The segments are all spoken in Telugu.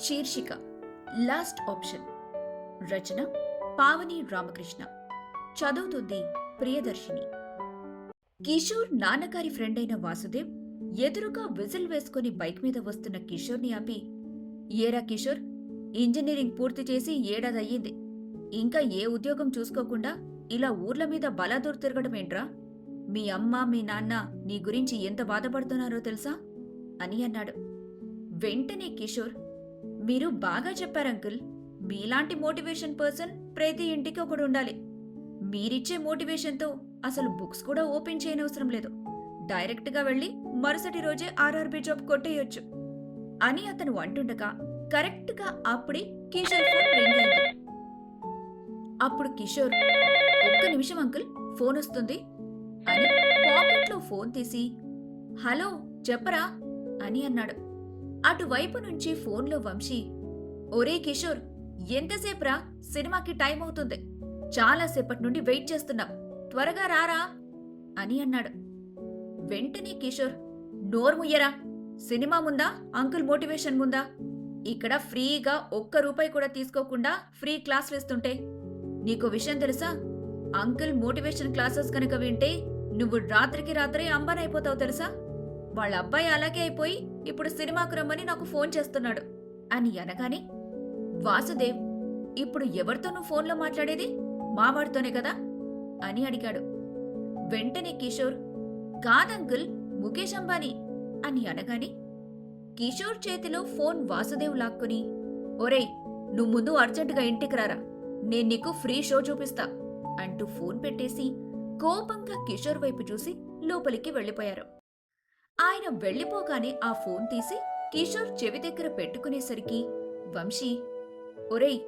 శీర్షిక లాస్ట్ ఆప్షన్. రచన పావని రామకృష్ణ. చదువుతుంది ప్రియదర్శిని. కిషోర్ నాన్నగారి ఫ్రెండ్ అయిన వాసుదేవ్ ఎదురుగా విజిల్ వేసుకుని బైక్ మీద వస్తున్న కిషోర్ని ఆపి, ఏరా కిషోర్, ఇంజనీరింగ్ పూర్తి చేసి ఏడాదయ్యింది. ఇంకా ఏ ఉద్యోగం చూసుకోకుండా ఇలా ఊర్ల మీద బలాదూర్ తిరగడమేంట్రా? మీ అమ్మ మీ నాన్న నీ గురించి ఎంత బాధపడుతున్నారో తెలుసా అని అన్నాడు. వెంటనే కిషోర్, మీరు బాగా చెప్పారంకుల్. మీలాంటి మోటివేషన్ పర్సన్ ప్రతి ఇంటికి ఒకడు ఉండాలి. మీరిచ్చే మోటివేషన్తో అసలు బుక్స్ కూడా ఓపెన్ చేయనవసరం లేదు. డైరెక్ట్గా వెళ్ళి మరుసటి రోజే ఆర్ఆర్బీ జాబ్ కొట్టేయొచ్చు అని అతను అంటుండగా కరెక్ట్గా అప్పుడే కిషోర్ ఫోన్ రింగ్ అయింది. అప్పుడు కిషోర్, ఒక్క నిమిషం అంకుల్, ఫోన్ వస్తుంది అని పాకెట్లో ఫోన్ తీసి, హలో చెప్పరా అని అన్నాడు. అటువైపు నుంచి ఫోన్లో వంశీ, ఒరే కిషోర్, ఎంతసేపురా, సినిమాకి టైం అవుతుంది. చాలాసేపటి నుండి వెయిట్ చేస్తున్నాం, త్వరగా రారా అని అన్నాడు. వెంటనే కిషోర్, నోర్ముయ్యరా, సినిమా ముందా అంకుల్ మోటివేషన్ ముందా? ఇక్కడ ఫ్రీగా ₹1 కూడా తీసుకోకుండా ఫ్రీ క్లాసులు ఇస్తుంటే నీకు విషయం తెలుసా? అంకుల్ మోటివేషన్ క్లాసెస్ కనుక వింటే నువ్వు రాత్రికి రాత్రే అంబనైపోతావు తెలుసా? వాళ్ళ అబ్బాయి అలాగే అయిపోయి ఇప్పుడు సినిమాకు రమ్మని నాకు ఫోన్ చేస్తున్నాడు అని అనగానే, వాసుదేవ్, ఇప్పుడు ఎవరితో నువ్వు ఫోన్లో మాట్లాడేది? మావాడితోనే కదా అని అడిగాడు. వెంటనే కిషోర్, కాదంకుల్, ముఖేష్ అంబానీ అని అనగానే కిషోర్ చేతిలో ఫోన్ వాసుదేవ్ లాక్కుని, ఒరేయ్, నువ్వు ముందు అర్జెంటుగా ఇంటికి రారా, నేను నీకు ఫ్రీ షో చూపిస్తా అంటూ ఫోన్ పెట్టేసి కోపంగా కిషోర్ వైపు చూసి లోపలికి వెళ్లిపోయారు. ఆయన వెళ్లిపోగానే ఆ ఫోన్ తీసి కిషోర్ చెవి దగ్గర పెట్టుకునేసరికి వంశీ, ఒరేయ్,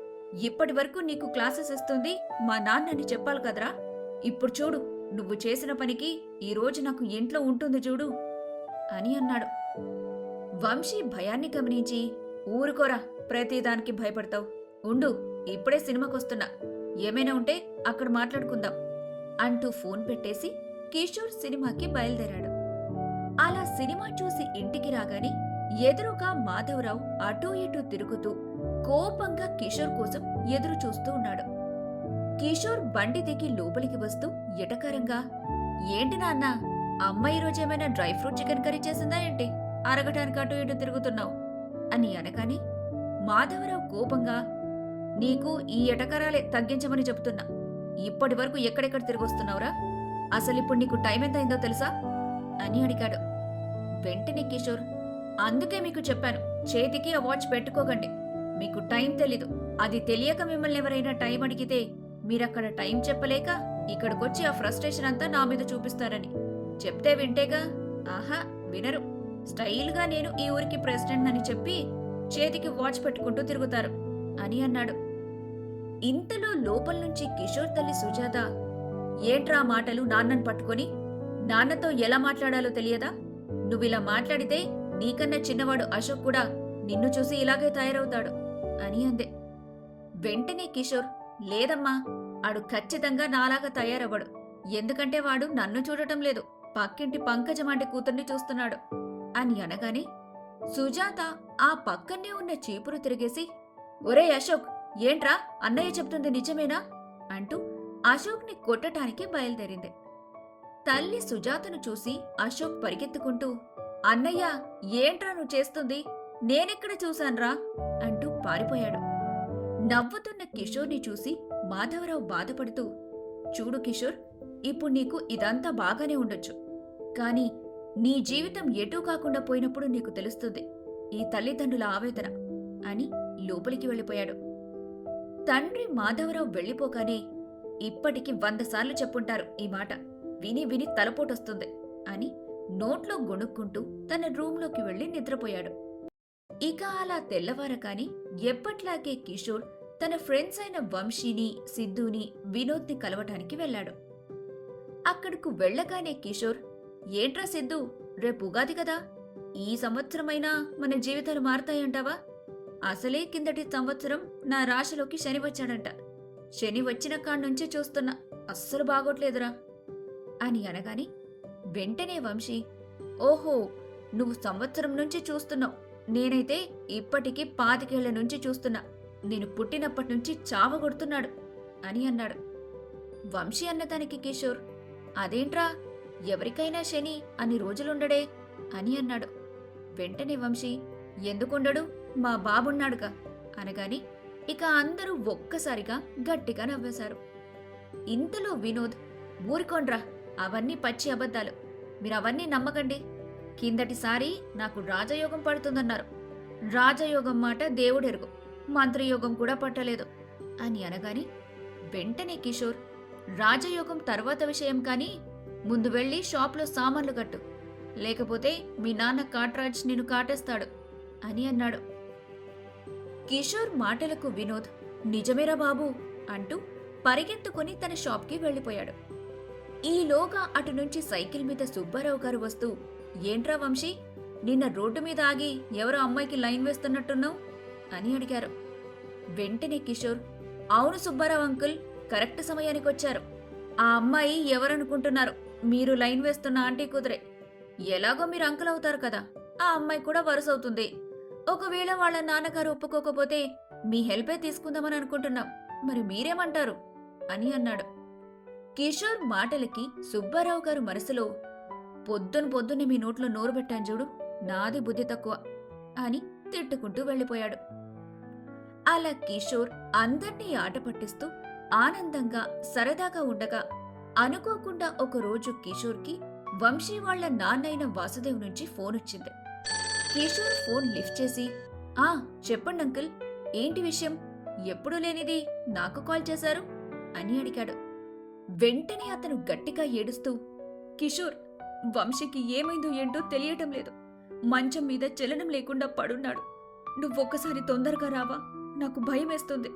ఇప్పటి వరకు నీకు క్లాసెస్ ఇస్తుంది మా నాన్నని చెప్పాలి కదరా. ఇప్పుడు చూడు, నువ్వు చేసిన పనికి ఈరోజు నాకు ఇంట్లో ఉంటుంది చూడు అని అన్నాడు. వంశీ భయాన్ని గమనించి, ఊరుకోరా, ప్రతిదానికి భయపడతావు, ఉండు, ఇప్పుడే సినిమాకొస్తున్నా, ఏమైనా ఉంటే అక్కడ మాట్లాడుకుందాం అంటూ ఫోన్ పెట్టేసి కిషోర్ సినిమాకి బయలుదేరాడు. అలా సినిమా చూసి ఇంటికి రాగానే ఎదురుగా మాధవరావు అటూ ఇటూ తిరుగుతూ కోపంగా కిషోర్ కోసం ఎదురు చూస్తూ ఉన్నాడు. కిషోర్ బండి దిగి లోపలికి వస్తూ ఎటకారంగా, ఏంటి నాన్న, అమ్మాయి రోజేమైనా డ్రై ఫ్రూట్ చికెన్ కర్రీ చేసిందా ఏంటి, అరగటానికి అటూ ఇటూ తిరుగుతున్నావు అని అనగానే మాధవరావు కోపంగా, నీకు ఈ ఎటకారాలే తగ్గించమని చెప్తున్నా. ఇప్పటి వరకు ఎక్కడెక్కడ తిరిగొస్తున్నావురా? అసలిప్పుడు నీకు టైం ఎంతైందో తెలుసా అని అడిగాడు. వెంటనే కిషోర్, అందుకే మీకు చెప్పాను, చేతికి ఆ వాచ్ పెట్టుకోకండి. మీకు టైం తెలీదు. అది తెలియక మిమ్మల్ని ఎవరైనా టైం అడిగితే మీరక్కడ టైం చెప్పలేక ఇక్కడికొచ్చి ఆ ఫ్రస్ట్రేషన్ అంతా నా మీద చూపిస్తారని. చెప్తే వింటేగా? ఆహా, వినరు. స్టైల్గా నేను ఈ ఊరికి ప్రెసిడెంట్ అని చెప్పి చేతికి వాచ్ పెట్టుకుంటూ తిరుగుతారు అని అన్నాడు. ఇంతలో లోపల నుంచి కిషోర్ తల్లి సుజాత, ఏంట్రా మాటలు నాన్నను పట్టుకొని? నాన్నతో ఎలా మాట్లాడాలో తెలియదా? నువ్విలా మాట్లాడితే నీకన్నా చిన్నవాడు అశోక్ కూడా నిన్ను చూసి ఇలాగే తయారవుతాడు అని అందే. వెంటనే కిషోర్, లేదమ్మా, ఆడు ఖచ్చితంగా నాలాగా తయారవ్వడు. ఎందుకంటే వాడు నన్ను చూడటం లేదు, పక్కింటి పంకజమాంటి కూతుర్ని చూస్తున్నాడు అని అనగానే సుజాత ఆ పక్కనే ఉన్న చీపురు తిరిగేసి, ఒరే అశోక్, ఏంట్రా, అన్నయ్య చెప్తుంది నిజమేనా అంటూ అశోక్ని కొట్టటానికి బయలుదేరింది. తల్లి సుజాతను చూసి అశోక్ పరిగెత్తుకుంటూ, అన్నయ్య, ఏంట్రా నువ్వు చేస్తుంది, నేనెక్కడ చూశాన్రా అంటూ పారిపోయాడు. నవ్వుతున్న కిషోర్ని చూసి మాధవరావు బాధపడుతూ, చూడు కిషోర్, ఇప్పుడు నీకు ఇదంతా బాగానే ఉండొచ్చు, కానీ నీ జీవితం ఎటూ కాకుండా పోయినప్పుడు నీకు తెలుస్తుంది ఈ తల్లిదండ్రుల ఆవేదన అని లోపలికి వెళ్ళిపోయాడు. తండ్రి మాధవరావు వెళ్ళిపోగానే, ఇప్పటికి 100 సార్లు చెప్పుంటారు ఈ మాట, విని విని తలపోటొస్తుంది అని నోట్లో గొణుక్కుంటూ తన రూంలోకి వెళ్లి నిద్రపోయాడు. ఇక అలా తెల్లవారకాని ఎప్పట్లాగే కిషోర్ తన ఫ్రెండ్స్ అయిన వంశీని, సిద్ధుని, వినోద్ని కలవటానికి వెళ్లాడు. అక్కడకు వెళ్లగానే కిషోర్, ఏంట్రా సిద్ధు, రేపు ఉగాది కదా, ఈ సంవత్సరమైనా మన జీవితాలు మారతాయంటావా? అసలే కిందటి సంవత్సరం నా రాశిలోకి శని వచ్చాడంట. శని వచ్చిన కాడ్నుంచి చూస్తున్నా, అస్సలు బాగోట్లేదురా అని అనగాని వెంటనే వంశీ, ఓహో, నువ్వు సంవత్సరం నుంచి చూస్తున్నావు, నేనైతే ఇప్పటికీ 25 నుంచి చూస్తున్నా. నేను పుట్టినప్పటి నుంచి చావగొడుతున్నాడు అని అన్నాడు. వంశీ అన్నదానికి కిషోర్, అదేంట్రా, ఎవరికైనా శని అన్ని రోజులుండడే అని అన్నాడు. వెంటనే వంశీ, ఎందుకుండడు, మా బాబున్నాడుగా అనగాని ఇక అందరూ ఒక్కసారిగా గట్టిగా నవ్వేశారు. ఇంతలో వినోద్, ఊరుకోండ్రా, అవన్నీ పచ్చి అబద్ధాలు, మీరవన్నీ నమ్మకండి. కిందటిసారి నాకు రాజయోగం పడుతుందన్నారు. రాజయోగం మాట దేవుడెరుగు, మంత్రయోగం కూడా పట్టలేదు అని అనగాని వెంటనే కిషోర్, రాజయోగం తర్వాత విషయం కానీ ముందు వెళ్ళి షాప్లో సామాన్లు కట్టు, లేకపోతే మీ నాన్న కాట్రాజ్ నిన్ను కాటేస్తాడు అని అన్నాడు. కిషోర్ మాటలకు వినోద్, నిజమేరా బాబు అంటూ పరిగెత్తుకుని తన షాప్కి వెళ్ళిపోయాడు. ఈలోగా అటు నుంచి సైకిల్ మీద సుబ్బారావు గారు వస్తూ, ఏంట్రా వంశీ, నిన్న రోడ్డు మీద ఆగి ఎవరో అమ్మాయికి లైన్ వేస్తున్నట్టున్నావు అని అడిగారు. వెంటనే కిషోర్, అవును సుబ్బారావు అంకుల్, కరెక్ట్ సమయానికి వచ్చారు. ఆ అమ్మాయి ఎవరనుకుంటున్నారు, మీరు లైన్ వేస్తున్న ఆంటీ కుదిరే. ఎలాగో మీరు అంకుల్ అవుతారు కదా, ఆ అమ్మాయి కూడా వరుసవుతుంది. ఒకవేళ వాళ్ళ నాన్నగారు ఒప్పుకోకపోతే మీ హెల్పే తీసుకుందామని అనుకుంటున్నాం, మరి మీరేమంటారు అని అన్నాడు. కిషోర్ మాటలకి సుబ్బారావు గారు మనసులో, పొద్దున్నే మీ నోట్లో నోరు పెట్టాను చూడు, నాది బుద్ధి తక్కువ అని తిట్టుకుంటూ వెళ్ళిపోయాడు. అలా కిషోర్ అందర్నీ ఆట పట్టిస్తూ ఆనందంగా సరదాగా ఉండగా అనుకోకుండా ఒకరోజు కిషోర్కి వంశీ వాళ్ల నాన్నైన వాసుదేవ్ నుంచి ఫోన్ వచ్చింది. కిషోర్ ఫోన్ లిఫ్ట్ చేసి, చెప్పండి అంకుల్, ఏంటి విషయం, ఎప్పుడూ లేనిది నాకు కాల్ చేశారు అని అడిగాడు. వెంటనే అతను గట్టిగా ఏడుస్తూ, కిషోర్, వంశీకి ఏమైందో ఏంటో తెలియటం లేదు, మంచం మీద చలనం లేకుండా పడున్నాడు. నువ్వొక్కసారి తొందరగా రావా, నాకు భయమేస్తుంది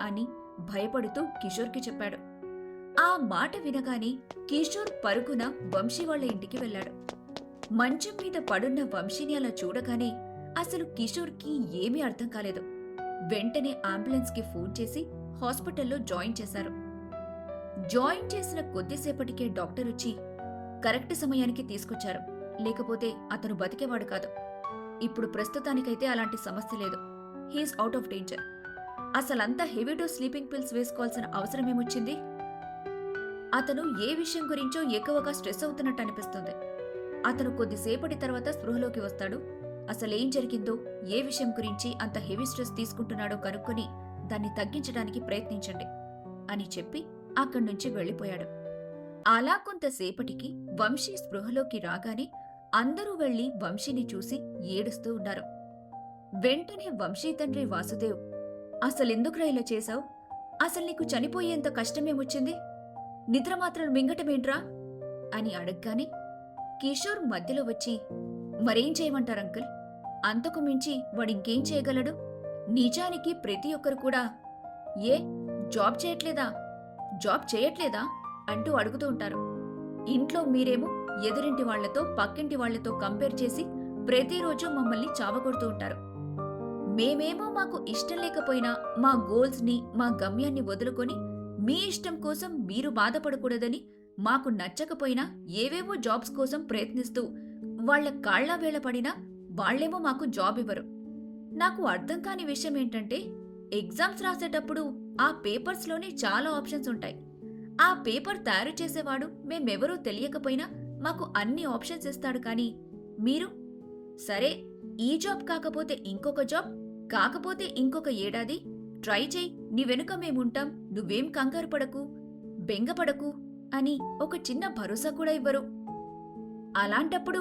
అని భయపడుతూ కిషోర్కి చెప్పాడు. ఆ మాట వినగానే కిషోర్ పరుగున వంశీ వాళ్ల ఇంటికి వెళ్ళాడు. మంచం మీద పడున్న వంశీని అలా చూడగానే అసలు కిషోర్కి ఏమీ అర్థం కాలేదు. వెంటనే అంబులెన్స్కి ఫోన్ చేసి హాస్పిటల్లో జాయిన్ చేశారు. జాయిన్ చేసిన కొద్దిసేపటికే డాక్టర్ వచ్చి కరెక్ట్ సమయానికి తీసుకొచ్చారు, లేకపోతే అతను బతికేవాడు కాదు. ఇప్పుడు ప్రస్తుతానికైతే అలాంటి సమస్య లేదు, హీఈస్ అవుట్ ఆఫ్ డేంజర్. అసలంతా హెవీ డోస్ స్లీపింగ్ పిల్స్ వేసుకోవాల్సిన అవసరమేమొచ్చింది? అతను ఏ విషయం గురించో ఎక్కువగా స్ట్రెస్ అవుతున్నట్టు అనిపిస్తుంది. అతను కొద్దిసేపటి తర్వాత స్పృహలోకి వస్తాడు. అసలేం జరిగిందో, ఏ విషయం గురించి అంత హెవీ స్ట్రెస్ తీసుకుంటున్నాడో కనుక్కొని దాన్ని తగ్గించడానికి ప్రయత్నించండి అని చెప్పి అక్కడి నుంచి వెళ్ళిపోయాడు. అలా కొంతసేపటికి వంశీ స్పృహలోకి రాగానే అందరూ వెళ్లి వంశీని చూసి ఏడుస్తూ ఉన్నారు. వెంటనే వంశీ తండ్రి వాసుదేవ్, అసలెందుకురా ఇలా చేశావు, అసలు నీకు చనిపోయేంత కష్టమేమొచ్చింది, నిద్రమాత్రలు మింగటమేంట్రా అని అడగ్గానే కిషోర్ మధ్యలో వచ్చి, మరేం చేయమంటారు అంకుల్, అంతకు మించి వాడింకేం చేయగలడు? నిజానికి ప్రతి ఒక్కరు కూడా జాబ్ చేయట్లేదా అంటూ అడుగుతూ ఉంటారు. ఇంట్లో మీరేమో ఎదురింటి వాళ్లతో పక్కింటి వాళ్లతో కంపేర్ చేసి ప్రతిరోజు మమ్మల్ని చావగొడుతూ ఉంటారు. మేమేమో మాకు ఇష్టం లేకపోయినా మా గోల్స్ని, మా గమ్యాన్ని వదులుకొని మీ ఇష్టం కోసం మీరు బాధపడకూడదని, మాకు నచ్చకపోయినా ఏవేవో జాబ్స్ కోసం ప్రయత్నిస్తూ వాళ్ల కాళ్లా వేళపడినా వాళ్లేమో మాకు జాబ్ ఇవ్వరు. నాకు అర్థం కాని విషయం ఏంటంటే, ఎగ్జామ్స్ రాసేటప్పుడు ఆ పేపర్స్లోనే చాలా ఆప్షన్స్ ఉంటాయి. ఆ పేపర్ తయారు చేసేవాడు మేమెవరూ తెలియకపోయినా మాకు అన్ని ఆప్షన్స్ ఇస్తాడు. కానీ మీరు, సరే ఈ జాబ్ కాకపోతే ఇంకొక జాబ్, కాకపోతే ఇంకొక ఏడాది ట్రై చేయి, నీ వెనుక మేముంటాం, నువ్వేం కంగారు పడకు, బెంగపడకు అని ఒక చిన్న భరోసా కూడా ఇవ్వరు. అలాంటప్పుడు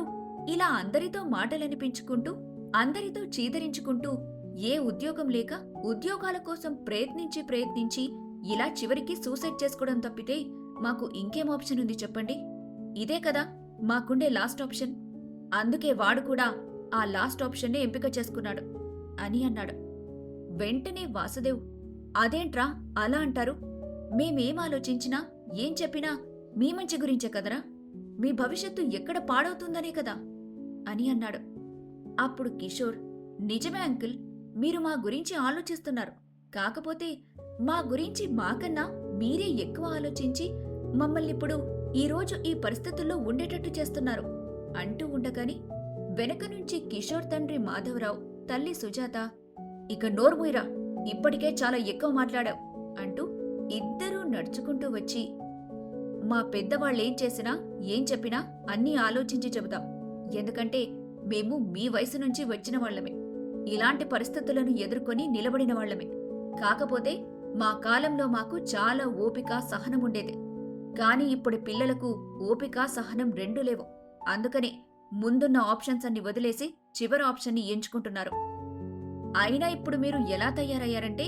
ఇలా అందరితో మాటలనిపించుకుంటూ, అందరితో చీదరించుకుంటూ, ఏ ఉద్యోగం లేక ఉద్యోగాల కోసం ప్రయత్నించి ఇలా చివరికి సూసైడ్ చేసుకోవడం తప్పితే మాకు ఇంకేం ఆప్షన్ ఉంది చెప్పండి? ఇదే కదా మాకుండే లాస్ట్ ఆప్షన్. అందుకే వాడు కూడా ఆ లాస్ట్ ఆప్షన్నే ఎంపిక చేసుకున్నాడు అని అన్నాడు. వెంటనే వాసుదేవ్, అదేంట్రా అలా అంటారు? మేమేం ఆలోచించినా ఏం చెప్పినా మీ మంచి గురించే కదరా, మీ భవిష్యత్తు ఎక్కడ పాడవుతుందనే కదా అని అన్నాడు. అప్పుడు కిషోర్, నిజమే అంకుల్, మీరు మా గురించి ఆలోచిస్తున్నారు, కాకపోతే మా గురించి మాకన్నా మీరే ఎక్కువ ఆలోచించి మమ్మల్నిప్పుడు ఈరోజు ఈ పరిస్థితుల్లో ఉండేటట్టు చేస్తున్నారు అంటూ ఉండగాని వెనక నుంచి కిషోర్ తండ్రి మాధవరావు, తల్లి సుజాత, ఇక నోర్ముయిరా, ఇప్పటికే చాలా ఎక్కువ మాట్లాడావు అంటూ ఇద్దరూ నడుచుకుంటూ వచ్చి, మా పెద్దవాళ్ళేం చేసినా ఏం చెప్పినా అన్నీ ఆలోచించి చెబుతాం. ఎందుకంటే మేము మీ వయసు నుంచి వచ్చిన వాళ్లమే, ఇలాంటి పరిస్థితులను ఎదుర్కొని నిలబడిన వాళ్లమే. కాకపోతే మా కాలంలో మాకు చాలా ఓపిక, సహనముండేది. కాని ఇప్పుడు పిల్లలకు ఓపిక, సహనం రెండూ లేవు. అందుకనే ముందున్న ఆప్షన్స్ అన్ని వదిలేసి చివరి ఆప్షన్ని ఎంచుకుంటున్నారు. అయినా ఇప్పుడు మీరు ఎలా తయారయ్యారంటే,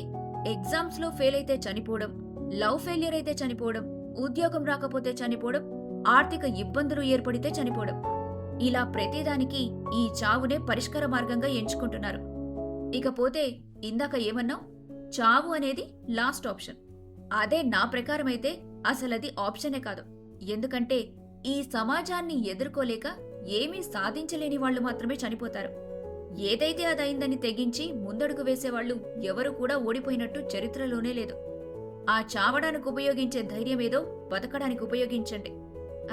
ఎగ్జామ్స్లో ఫెయిల్ అయితే చనిపోవడం, లవ్ ఫెయిలియర్ అయితే చనిపోవడం, ఉద్యోగం రాకపోతే చనిపోవడం, ఆర్థిక ఇబ్బందులు ఏర్పడితే చనిపోవడం, ఇలా ప్రతిదానికి ఈ చావునే పరిష్కార మార్గంగా ఎంచుకుంటున్నారు. ఇకపోతే ఇందాక ఏమన్నావు, చావు అనేది లాస్ట్ ఆప్షన్. అదే నా ప్రకారమైతే అసలది ఆప్షనే కాదు. ఎందుకంటే ఈ సమాజాన్ని ఎదుర్కోలేక ఏమీ సాధించలేని వాళ్లు మాత్రమే చనిపోతారు. ఏదైతే అదైందని తెగించి ముందడుగు వేసేవాళ్లు ఎవరు కూడా ఓడిపోయినట్టు చరిత్రలోనే లేదు. ఆ చావడానికి ఉపయోగించే ధైర్యమేదో బతకడానికి ఉపయోగించండి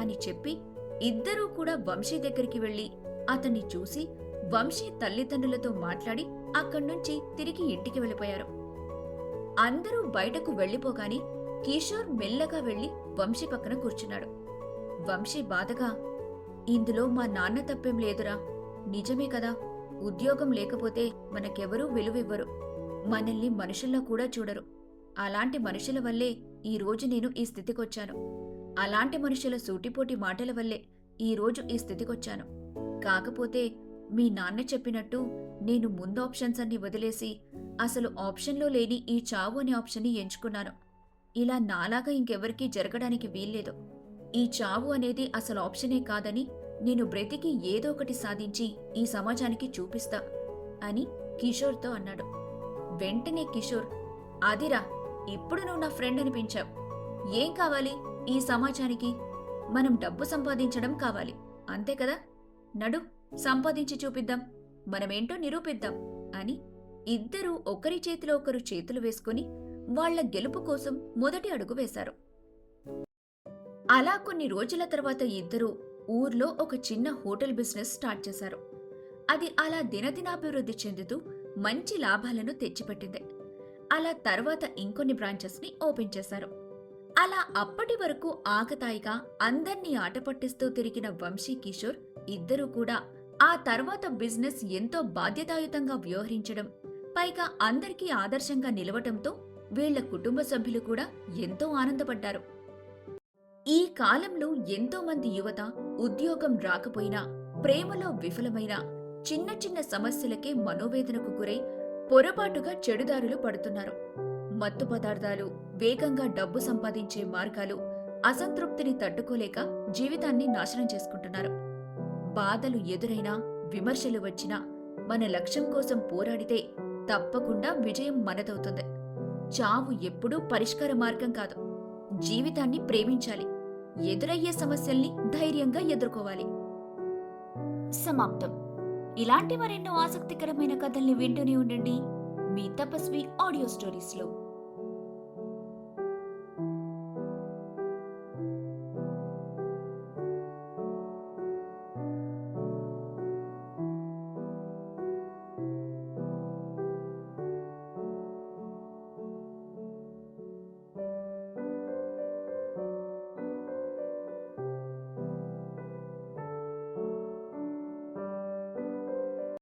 అని చెప్పి ఇద్దరూ కూడా వంశీ దగ్గరికి వెళ్లి అతన్ని చూసి వంశీ తల్లిదండ్రులతో మాట్లాడి అక్కడ్నుంచి తిరిగి ఇంటికి వెళ్ళిపోయారు. అందరూ బయటకు వెళ్లిపోగాని కిషోర్ మెల్లగా వెళ్లి వంశీ పక్కన కూర్చున్నాడు. వంశీ బాధగా, ఇందులో మా నాన్న తప్పేం లేదురా, నిజమే కదా, ఉద్యోగం లేకపోతే మనకెవరూ విలువివ్వరు, మనల్ని మనుషుల్లా కూడా చూడరు. అలాంటి మనుషుల వల్లే ఈరోజు నేను ఈ స్థితికొచ్చాను. అలాంటి మనుషుల సూటిపోటి మాటల వల్లే ఈరోజు ఈ స్థితికొచ్చాను. కాకపోతే మీ నాన్న చెప్పినట్టు నేను ముందు ఆప్షన్స్ అన్ని వదిలేసి అసలు ఆప్షన్లో లేని ఈ చావు అనే ఆప్షన్ని ఎంచుకున్నాను. ఇలా నాలాగా ఇంకెవరికీ జరగడానికి వీల్లేదు. ఈ చావు అనేది అసలు ఆప్షనే కాదని నేను బ్రతికి ఏదో ఒకటి సాధించి ఈ సమాజానికి చూపిస్తా అని కిషోర్తో అన్నాడు. వెంటనే కిషోర్, అదిరా, ఇప్పుడు నువ్వు నా ఫ్రెండ్ అనిపించావు. ఏం కావాలి ఈ సమాజానికి? మనం డబ్బు సంపాదించడం కావాలి, అంతే కదా? నడు, సంపాదించి చూపిద్దాం, మనమేంటో నిరూపిద్దాం అని ఇద్దరూ ఒకరి చేతిలో ఒకరు చేతులు వేసుకుని వాళ్ల గెలుపు కోసం మొదటి అడుగు వేశారు. అలా కొన్ని రోజుల తర్వాత ఇద్దరూ ఊర్లో ఒక చిన్న హోటల్ బిజినెస్ స్టార్ట్ చేశారు. అది అలా దినదినాభివృద్ధి చెందుతూ మంచి లాభాలను తెచ్చిపెట్టింది. అలా తర్వాత ఇంకొన్ని బ్రాంచెస్ ని ఓపెన్ చేశారు. అలా అప్పటి వరకు ఆకతాయిగా అందర్నీ ఆట పట్టిస్తూ తిరిగిన వంశీ, కిషోర్ ఇద్దరూ కూడా ఆ తర్వాత బిజినెస్ ఎంతో బాధ్యతాయుతంగా వ్యవహరించడం, పైగా అందరికీ ఆదర్శంగా నిలవటంతో వీళ్ల కుటుంబ సభ్యులు కూడా ఎంతో ఆనందపడ్డారు. ఈ కాలంలో ఎంతో మంది యువత ఉద్యోగం రాకపోయినా, ప్రేమలో విఫలమైనా, చిన్న చిన్న సమస్యలకే మనోవేదనకు గురై పొరపాటుగా చెడుదారులు పడుతున్నారు. మత్తు పదార్థాలు, వేగంగా డబ్బు సంపాదించే మార్గాలు, అసంతృప్తిని తట్టుకోలేక జీవితాన్ని నాశనం చేసుకుంటున్నారు. బాధలు ఎదురైనా, విమర్శలు వచ్చినా మన లక్ష్యం కోసం పోరాడితే తప్పకుండా విజయం మనదవుతుంది. చావు ఎప్పుడూ పరిష్కార మార్గం కాదు. జీవితాన్ని ప్రేమించాలి, ఎదురయ్యే సమస్యల్ని ధైర్యంగా ఎదుర్కోవాలి. సమాప్తం. ఇలాంటి మరెన్నో ఆసక్తికరమైన కథల్ని వింటూనే ఉండండి మీ తపస్వి ఆడియో స్టోరీస్లో.